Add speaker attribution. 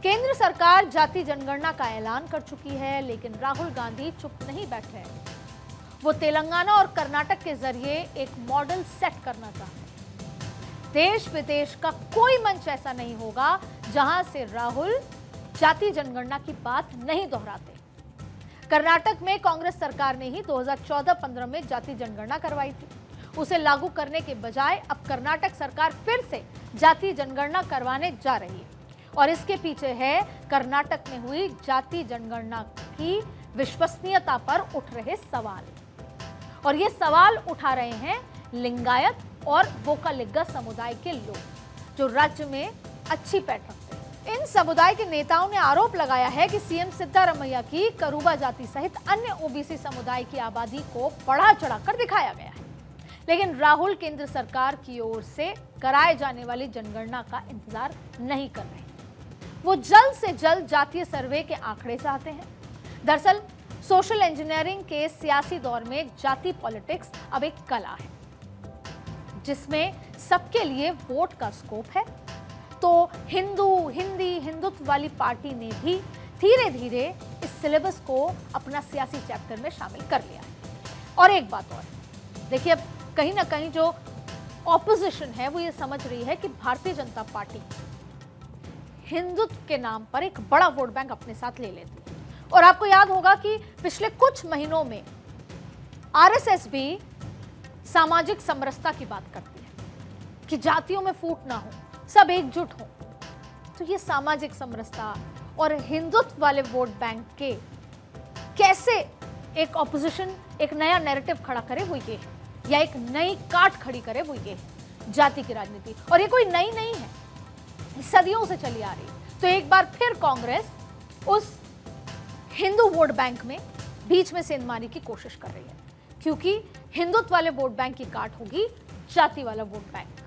Speaker 1: केंद्र सरकार जाति जनगणना का ऐलान कर चुकी है, लेकिन राहुल गांधी चुप नहीं बैठे हैं। वो तेलंगाना और कर्नाटक के जरिए एक मॉडल सेट करना चाहते हैं। देश विदेश का कोई मंच ऐसा नहीं होगा जहां से राहुल जाति जनगणना की बात नहीं दोहराते। कर्नाटक में कांग्रेस सरकार ने ही 2014-15 में जाति जनगणना करवाई थी। उसे लागू करने के बजाय अब कर्नाटक सरकार फिर से जाति जनगणना करवाने जा रही है और इसके पीछे है कर्नाटक में हुई जाति जनगणना की विश्वसनीयता पर उठ रहे सवाल। और ये सवाल उठा रहे हैं लिंगायत और वोकालिगा समुदाय के लोग, जो राज्य में अच्छी पैठ रखते हैं। इन समुदाय के नेताओं ने आरोप लगाया है कि सीएम सिद्धारमैया की करूबा जाति सहित अन्य ओबीसी समुदाय की आबादी को बढ़ा चढ़ाकर दिखाया गया है, लेकिन राहुल केंद्र सरकार की ओर से कराए जाने वाली जनगणना का इंतजार नहीं कर रहे। वो जल्द से जल्द जातीय सर्वे के आंकड़े चाहते हैं। दरअसल सोशल इंजीनियरिंग के सियासी दौर में जाति पॉलिटिक्स अब एक कला है, जिसमें सबके लिए वोट का स्कोप है। तो हिंदुत्व वाली पार्टी ने भी धीरे धीरे इस सिलेबस को अपना सियासी चैप्टर में शामिल कर लिया है। और एक बात और, देखिए, अब कहीं ना कहीं जो ऑपोजिशन है वो ये समझ रही है कि भारतीय जनता पार्टी हिंदुत्व के नाम पर एक बड़ा वोट बैंक अपने साथ ले लेती है। और आपको याद होगा कि पिछले कुछ महीनों में आरएसएस भी सामाजिक समरसता की बात करती है कि जातियों में फूट ना हो, सब एकजुट हो। तो ये सामाजिक समरसता और हिंदुत्व वाले वोट बैंक के कैसे एक ऑपोजिशन एक नया नैरेटिव खड़ा करे, वो ये है, या एक नई काट खड़ी करे, वो ये है जाति की राजनीति। और ये कोई नई नहीं है, सदियों से चली आ रही है। तो एक बार फिर कांग्रेस उस हिंदू वोट बैंक में बीच में सेंधमारी की कोशिश कर रही है, क्योंकि हिंदुत्व वाले वोट बैंक की काट होगी जाति वाला वोट बैंक।